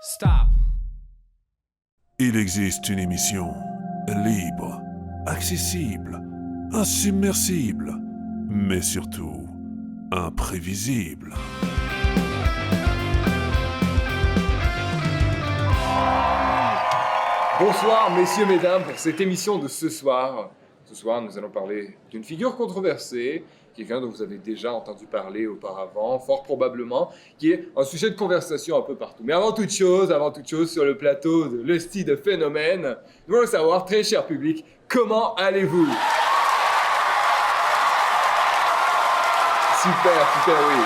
Stop. Il existe une émission libre, accessible, insubmersible, mais surtout imprévisible. Bonsoir messieurs, mesdames, pour cette émission de ce soir. Ce soir, nous allons parler d'une figure controversée, quelqu'un dont vous avez déjà entendu parler auparavant, fort probablement, qui est un sujet de conversation un peu partout. Mais avant toute chose, sur le plateau de l'Hostie de Phénomène, nous voulons savoir, très cher public, comment allez-vous? Super, oui.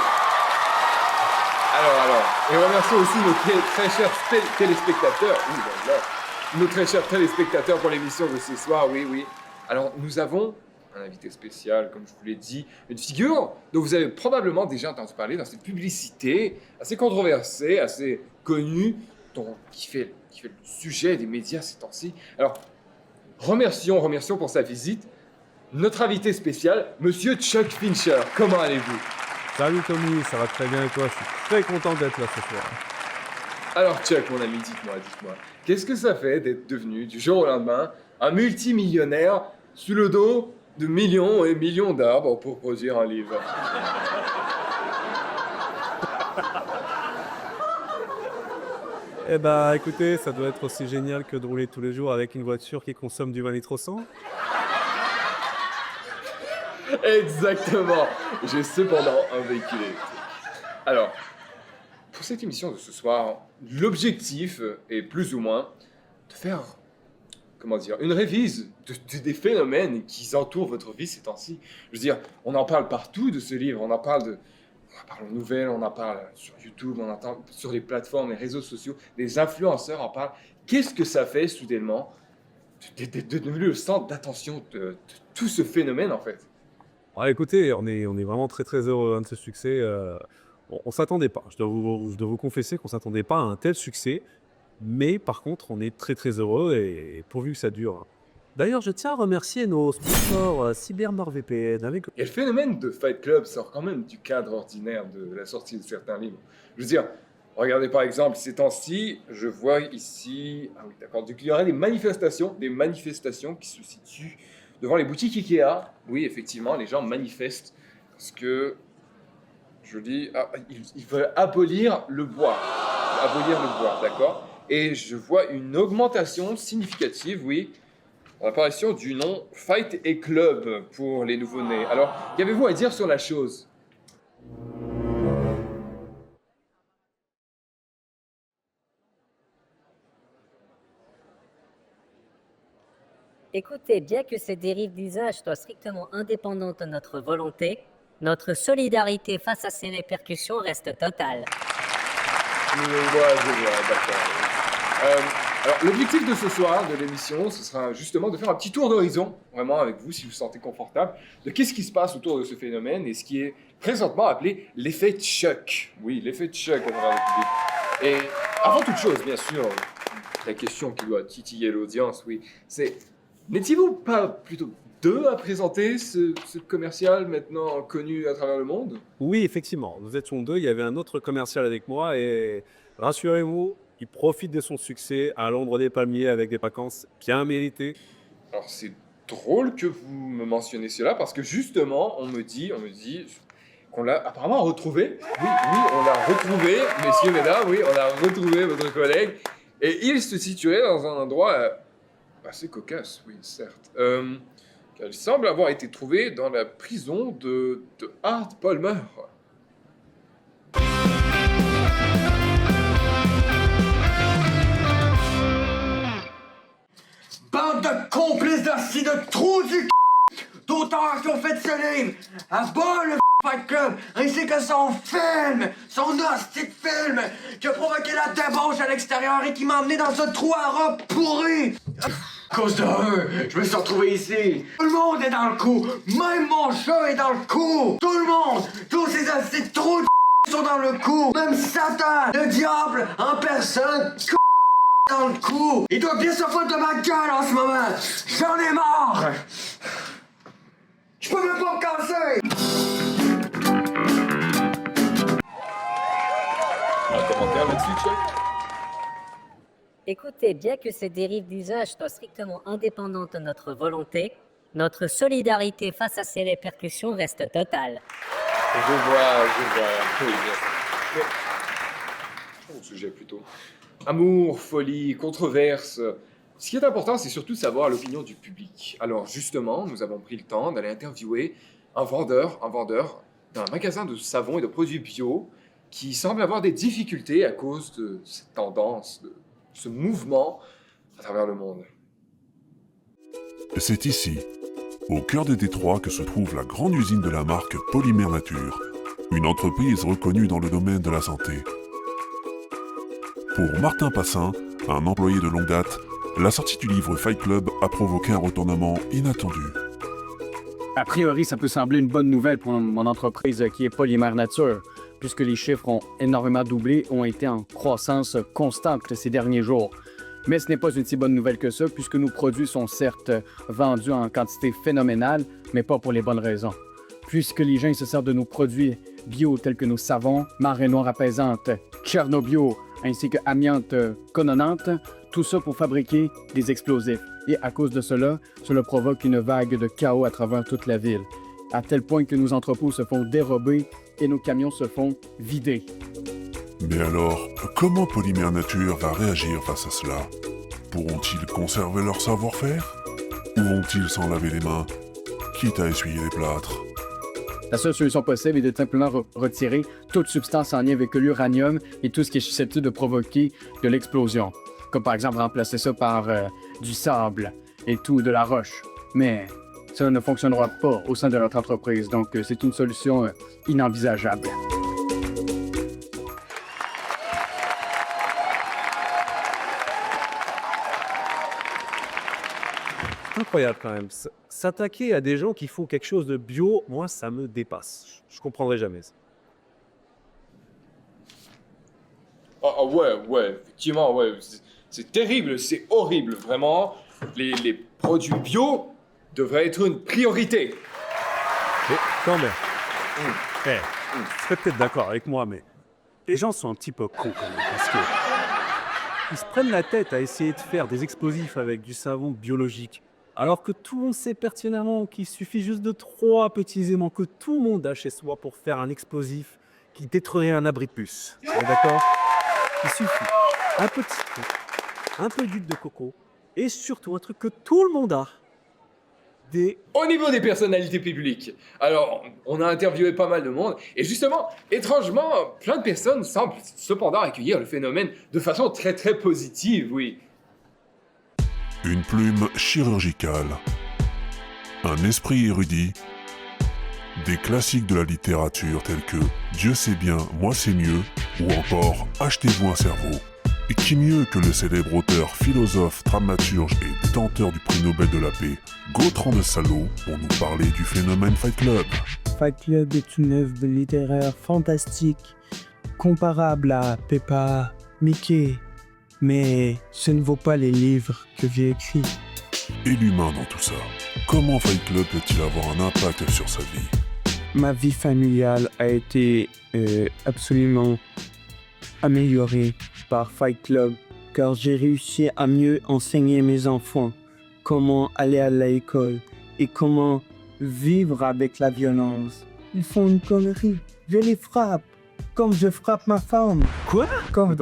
Alors, et remercions aussi nos très chers téléspectateurs. Oui, voilà. Nos très chers téléspectateurs pour l'émission de ce soir, oui. Alors, nous avons un invité spécial, comme je vous l'ai dit, une figure dont vous avez probablement déjà entendu parler dans cette publicité assez controversée, assez connue, qui fait le sujet des médias ces temps-ci. Alors, remercions pour sa visite notre invité spécial, Monsieur Chuck Fincher. Comment allez-vous? Salut Tommy, ça va très bien et toi? Je suis très content d'être là ce soir. Alors Chuck, mon ami, dites-moi, qu'est-ce que ça fait d'être devenu, du jour au lendemain, un multimillionnaire sous le dos de millions et millions d'arbres pour produire un livre? Eh bah écoutez, ça doit être aussi génial que de rouler tous les jours avec une voiture qui consomme du 20 litres au 100. Exactement. J'ai cependant un véhicule électrique. Alors, pour cette émission de ce soir, l'objectif est plus ou moins de faire, une révise des phénomènes qui entourent votre vie ces temps-ci. Je veux dire, on en parle partout de ce livre, on en parle aux nouvelles, on en parle sur YouTube, on en parle sur les plateformes, les réseaux sociaux, les influenceurs en parlent. Qu'est-ce que ça fait soudainement de devenir le centre d'attention de tout ce phénomène en fait? Ouais, écoutez, on est vraiment très très heureux de ce succès. On s'attendait pas, je dois vous confesser qu'on s'attendait pas à un tel succès, mais par contre on est très très heureux et pourvu que ça dure. D'ailleurs, je tiens à remercier nos sponsors CyberNordVPN avec... Et le phénomène de Fight Club sort quand même du cadre ordinaire de la sortie de certains livres. Je veux dire, regardez par exemple ces temps-ci, je vois ici... Ah oui, d'accord, donc il y aurait des manifestations qui se situent devant les boutiques Ikea. Oui, effectivement, les gens manifestent parce que, je dis, ils veulent abolir le bois. D'accord? Et je vois une augmentation significative, oui, l'apparition du nom Fight et Club pour les nouveau-nés. Alors, qu'avez-vous à dire sur la chose? Écoutez, bien que ces dérives d'usage soient strictement indépendantes de notre volonté, notre solidarité face à ces répercussions reste totale. Je vois, d'accord. Alors, l'objectif de ce soir, de l'émission, ce sera justement de faire un petit tour d'horizon, vraiment avec vous, si vous vous sentez confortable, de qu'est-ce qui se passe autour de ce phénomène et ce qui est présentement appelé l'effet Chuck. Oui, l'effet Chuck à travers le public. Et avant toute chose, bien sûr, la question qui doit titiller l'audience, oui, c'est... N'étiez-vous pas plutôt deux à présenter ce commercial maintenant connu à travers le monde? Oui, effectivement, nous étions deux, il y avait un autre commercial avec moi et rassurez-vous, il profite de son succès à Londres des Palmiers avec des vacances bien méritées. Alors c'est drôle que vous me mentionniez cela parce que justement on me dit qu'on l'a apparemment retrouvé. Oui, on l'a retrouvé, messieurs, mesdames, oui, on a retrouvé votre collègue et il se situait dans un endroit assez cocasse, oui, certes. Car il semble avoir été trouvé dans la prison de Art Palmer. Bande de complices d'assis de trous du c***, d'auteurs qui ont fait ce livre, à bas le Fight Club, ainsi que son film, son hostie de film, qui a provoqué la débauche à l'extérieur et qui m'a emmené dans ce trou à rats pourri. À cause de eux, je me suis retrouvé ici. Tout le monde est dans le coup, même mon chat est dans le coup. Tout le monde, tous ces assis de trous de sont dans le coup. Même Satan, le diable en personne, dans le coup. Il doit bien se foutre de ma gueule en ce moment. J'en ai marre. Je peux même pas me casser. Un commentaire là-dessus, Chuck? Écoutez, bien que ces dérives d'usage soient strictement indépendantes de notre volonté, notre solidarité face à ces répercussions reste totale. Je vois. Oui, bien sûr. Mais, au sujet plutôt. Amour, folie, controverse. Ce qui est important, c'est surtout de savoir l'opinion du public. Alors justement, nous avons pris le temps d'aller interviewer un vendeur d'un magasin de savon et de produits bio qui semble avoir des difficultés à cause de cette tendance, de ce mouvement à travers le monde. C'est ici, au cœur de Détroit, que se trouve la grande usine de la marque Polymère Nature, une entreprise reconnue dans le domaine de la santé. Pour Martin Passin, un employé de longue date, la sortie du livre Fight Club a provoqué un retournement inattendu. A priori, ça peut sembler une bonne nouvelle pour mon entreprise qui est Polymère Nature, puisque les chiffres ont énormément doublé, ont été en croissance constante ces derniers jours. Mais ce n'est pas une si bonne nouvelle que ça, puisque nos produits sont certes vendus en quantité phénoménale, mais pas pour les bonnes raisons. Puisque les gens se servent de nos produits bio tels que nos savons, marée noire apaisante, Tchernobio, ainsi que amiante cononante, tout ça pour fabriquer des explosifs. Et à cause de cela provoque une vague de chaos à travers toute la ville, à tel point que nos entrepôts se font dérober et nos camions se font vider. Mais alors, comment Polymère Nature va réagir face à cela? Pourront-ils conserver leur savoir-faire? Ou vont-ils s'en laver les mains, quitte à essuyer les plâtres? La seule solution possible est de simplement retirer toute substance en lien avec l'uranium et tout ce qui est susceptible de provoquer de l'explosion. Comme par exemple remplacer ça par du sable et tout, de la roche. Mais ça ne fonctionnera pas au sein de notre entreprise, donc c'est une solution inenvisageable. Incroyable quand même. S'attaquer à des gens qui font quelque chose de bio, moi, ça me dépasse. Je comprendrai jamais ça. Ouais, effectivement, ouais. C'est terrible, c'est horrible, vraiment. Les produits bio devraient être une priorité. Mais quand même, tu serais peut-être d'accord avec moi, mais les gens sont un petit peu cons quand même, parce que ils se prennent la tête à essayer de faire des explosifs avec du savon biologique, alors que tout le monde sait pertinemment qu'il suffit juste de 3 petits éléments que tout le monde a chez soi pour faire un explosif qui détruirait un abri de puce. On est d'accord? Il suffit un peu de citron, un peu d'huile de coco, et surtout un truc que tout le monde a. Au niveau des personnalités publiques, alors on a interviewé pas mal de monde, et justement, étrangement, plein de personnes semblent cependant accueillir le phénomène de façon très très positive, oui. Une plume chirurgicale, un esprit érudit, des classiques de la littérature tels que Dieu sait bien, moi c'est mieux, ou encore Achetez-vous un cerveau. Et qui mieux que le célèbre auteur, philosophe, dramaturge et détenteur du prix Nobel de la paix, Gautran de Salo, pour nous parler du phénomène Fight Club. Fight Club est une œuvre littéraire fantastique, comparable à Peppa, Mickey, mais ce ne vaut pas les livres que j'ai écrits. Et l'humain dans tout ça, comment Fight Club peut-il avoir un impact sur sa vie? Ma vie familiale a été absolument améliorée par Fight Club, car j'ai réussi à mieux enseigner mes enfants comment aller à l'école et comment vivre avec la violence. Ils font une connerie, je les frappe, comme je frappe ma femme. Quoi? Comme...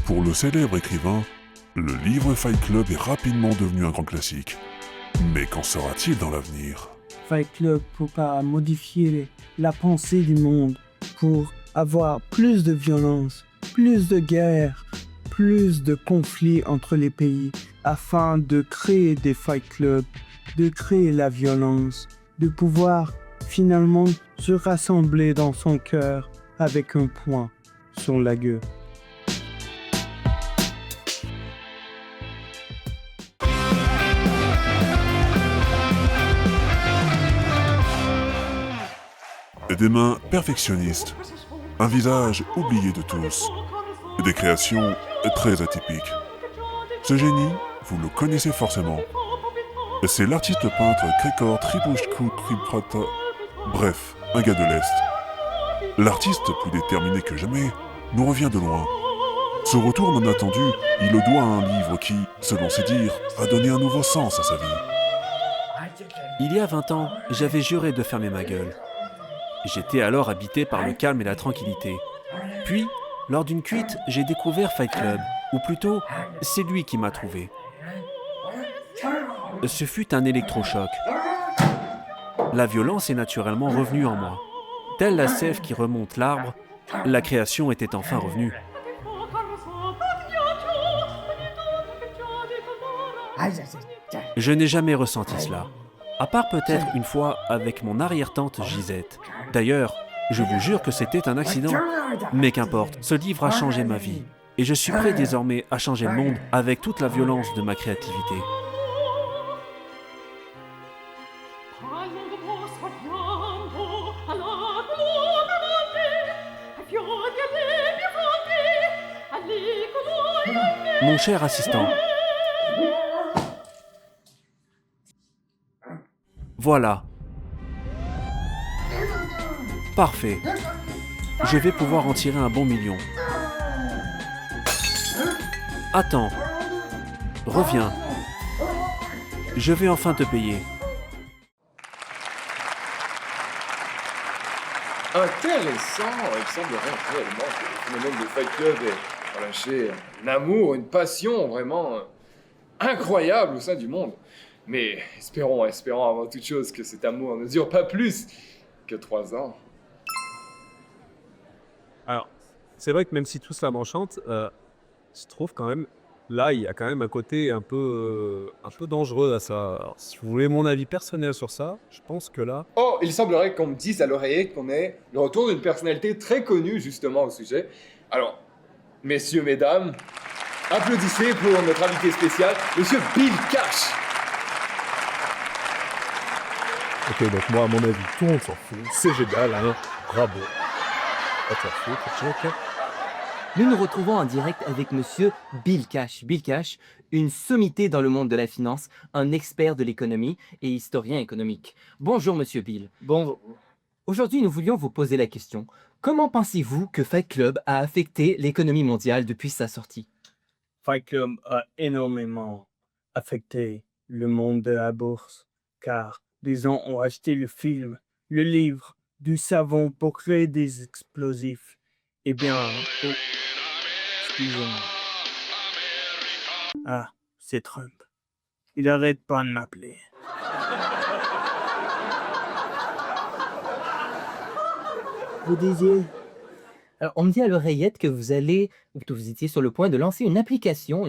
Pour le célèbre écrivain, le livre Fight Club est rapidement devenu un grand classique. Mais qu'en sera-t-il dans l'avenir? Fight Club pourra modifier la pensée du monde pour avoir plus de violence, plus de guerre, plus de conflits entre les pays, afin de créer des Fight Clubs, de créer la violence, de pouvoir finalement se rassembler dans son cœur avec un point sur la gueule. Des mains perfectionnistes, un visage oublié de tous, des créations très atypiques. Ce génie, vous le connaissez forcément. C'est l'artiste peintre Krikor Tribushku Triprata, bref, un gars de l'Est. L'artiste plus déterminé que jamais nous revient de loin. Ce retour non attendu, il le doit à un livre qui, selon ses dires, a donné un nouveau sens à sa vie. Il y a 20 ans, j'avais juré de fermer ma gueule. J'étais alors habité par le calme et la tranquillité. Puis, lors d'une cuite, j'ai découvert Fight Club, ou plutôt, c'est lui qui m'a trouvé. Ce fut un électrochoc. La violence est naturellement revenue en moi. Telle la sève qui remonte l'arbre, la création était enfin revenue. Je n'ai jamais ressenti cela, à part peut-être une fois avec mon arrière-tante Gisette. D'ailleurs, je vous jure que c'était un accident. Mais qu'importe, ce livre a changé ma vie. Et je suis prêt désormais à changer le monde avec toute la violence de ma créativité. Mon cher assistant. Voilà. Parfait. Je vais pouvoir en tirer un bon million. Attends. Reviens. Je vais enfin te payer. Intéressant. Il semblerait réellement que le phénomène de Fight Club ait relâché un amour, une passion vraiment incroyable au sein du monde. Mais espérons avant toute chose que cet amour ne dure pas plus que 3 ans. Alors, c'est vrai que même si tout cela m'enchante, je trouve quand même, là, il y a quand même un côté un peu dangereux à ça. Alors, si vous voulez mon avis personnel sur ça, je pense que là... Oh, il semblerait qu'on me dise à l'oreiller qu'on ait le retour d'une personnalité très connue justement au sujet. Alors, messieurs, mesdames, applaudissez pour notre invité spécial, Monsieur Bill Cash. Ok, donc moi, à mon avis, tout le monde s'en fout. C'est génial, hein. Bravo. Pas t'en fous, check. Nous nous retrouvons en direct avec monsieur Bill Cash. Bill Cash, une sommité dans le monde de la finance, un expert de l'économie et historien économique. Bonjour monsieur Bill. Bonjour. Aujourd'hui, nous voulions vous poser la question. Comment pensez-vous que Fight Club a affecté l'économie mondiale depuis sa sortie? Fight Club a énormément affecté le monde de la bourse, car des gens ont acheté le film, le livre, du savon pour créer des explosifs. Eh bien, excusez-moi. Ah, c'est Trump. Il arrête pas de m'appeler. Vous disiez? Alors, on me dit à l'oreillette que vous étiez sur le point de lancer une application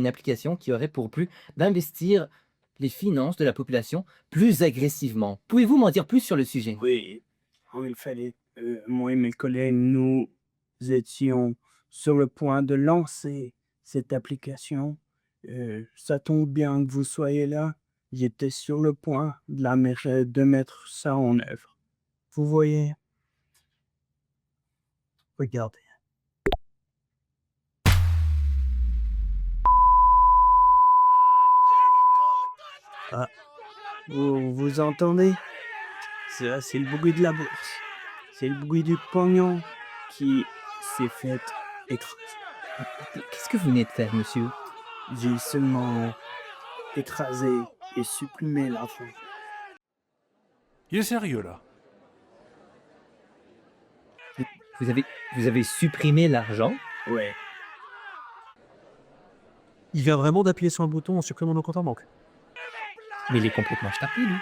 qui aurait pour but d'investir les finances de la population plus agressivement. Pouvez-vous m'en dire plus sur le sujet? Oui, il fallait. Moi et mes collègues, nous étions sur le point de lancer cette application. Ça tombe bien que vous soyez là. J'étais sur le point de mettre ça en œuvre. Vous voyez? Regardez. Ah, vous entendez? Ça, c'est le bruit de la bourse. C'est le bruit du pognon qui s'est fait écraser. Qu'est-ce que vous venez de faire, monsieur? J'ai seulement écrasé et supprimé l'argent. Il est sérieux, là? Vous avez supprimé l'argent? Ouais. Il vient vraiment d'appuyer sur un bouton en supprimant nos comptes en banque. Mais il est complètement tapé, lui.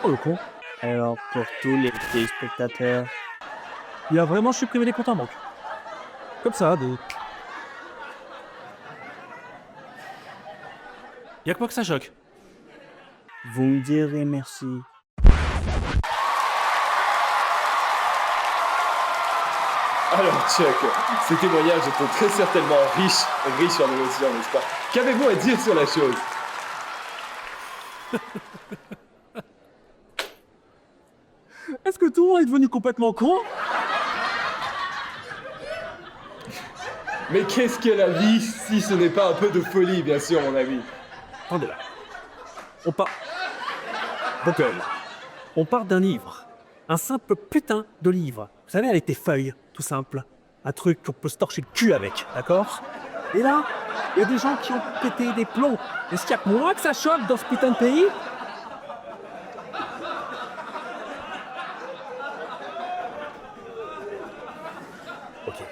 Oh, le con. Alors, pour tous les téléspectateurs, Il a vraiment supprimé les comptes en banque. Comme ça, de... Y'a que moi que ça choque. vous me direz merci. Alors, Chuck, ces témoignages étaient très certainement riches en émotions, n'est-ce pas? Qu'avez-vous à dire sur la chose? Est-ce que tout le monde est devenu complètement con? Mais qu'est-ce que la vie si ce n'est pas un peu de folie, bien sûr, mon ami? Attendez là. On part... Buckle. On part d'un livre. Un simple putain de livre. Vous savez, avec des feuilles, tout simple. Un truc qu'on peut se torcher le cul avec, d'accord? Et là, il y a des gens qui ont pété des plombs. Est-ce qu'il y a que moi que ça choque dans ce putain de pays? Ok.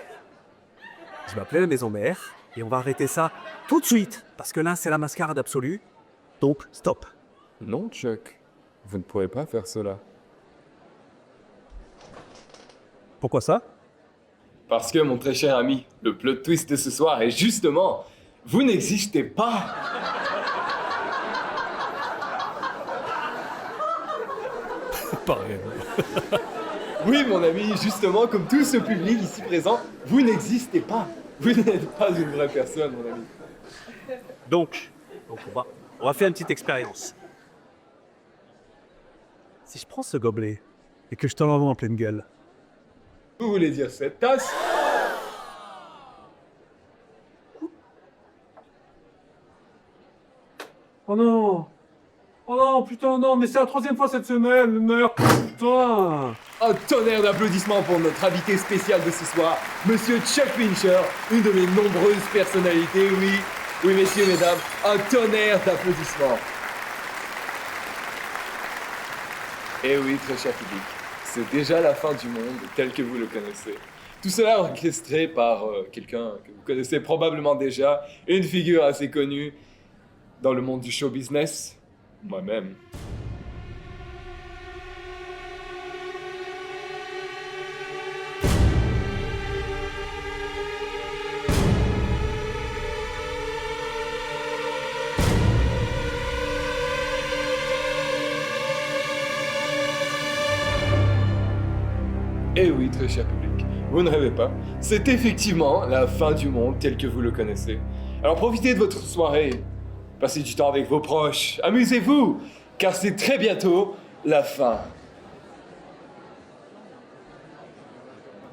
Je vais appeler la maison mère et on va arrêter ça tout de suite. Parce que là, c'est la mascarade absolue. Donc, stop. Non, Chuck. Vous ne pourrez pas faire cela. Pourquoi ça? Parce que, mon très cher ami, le plot twist de ce soir est justement... Vous n'existez pas. Pareil. Oui, mon ami, justement, comme tout ce public ici présent, vous n'existez pas. Vous n'êtes pas une vraie personne, mon ami. Donc on va faire une petite expérience. Si je prends ce gobelet et que je te l'envoie en pleine gueule, Vous voulez dire cette tasse? oh non! Oh non, putain, non, mais c'est la 3e fois cette semaine, merde, putain! Un tonnerre d'applaudissements pour notre invité spécial de ce soir, Monsieur Chuck Fincher, une de mes nombreuses personnalités, oui. Oui, messieurs, mesdames, un tonnerre d'applaudissements. Eh oui, très cher public, c'est déjà la fin du monde tel que vous le connaissez. Tout cela orchestré par quelqu'un que vous connaissez probablement déjà, une figure assez connue dans le monde du show business, moi-même. Eh oui, très cher public, vous ne rêvez pas, c'est effectivement la fin du monde tel que vous le connaissez. Alors profitez de votre soirée, passez du temps avec vos proches, amusez-vous, car c'est très bientôt la fin.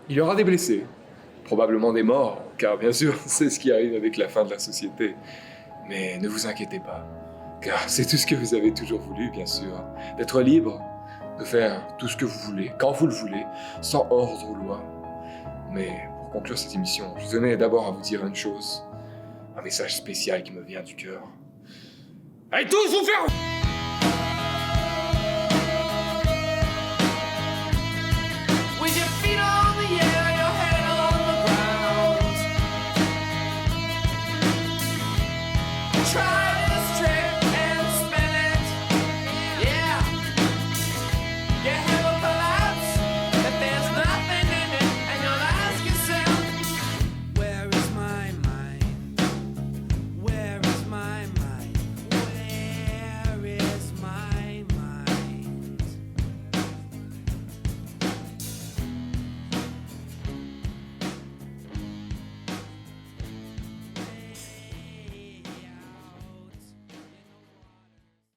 Il y aura des blessés, probablement des morts, car bien sûr, c'est ce qui arrive avec la fin de la société. Mais ne vous inquiétez pas, car c'est tout ce que vous avez toujours voulu, bien sûr, d'être libre, de faire tout ce que vous voulez, quand vous le voulez, sans ordre ou loi. Mais pour conclure cette émission, je tenais d'abord à vous dire une chose, un message spécial qui me vient du cœur. Allez tous vous faire... With your feet on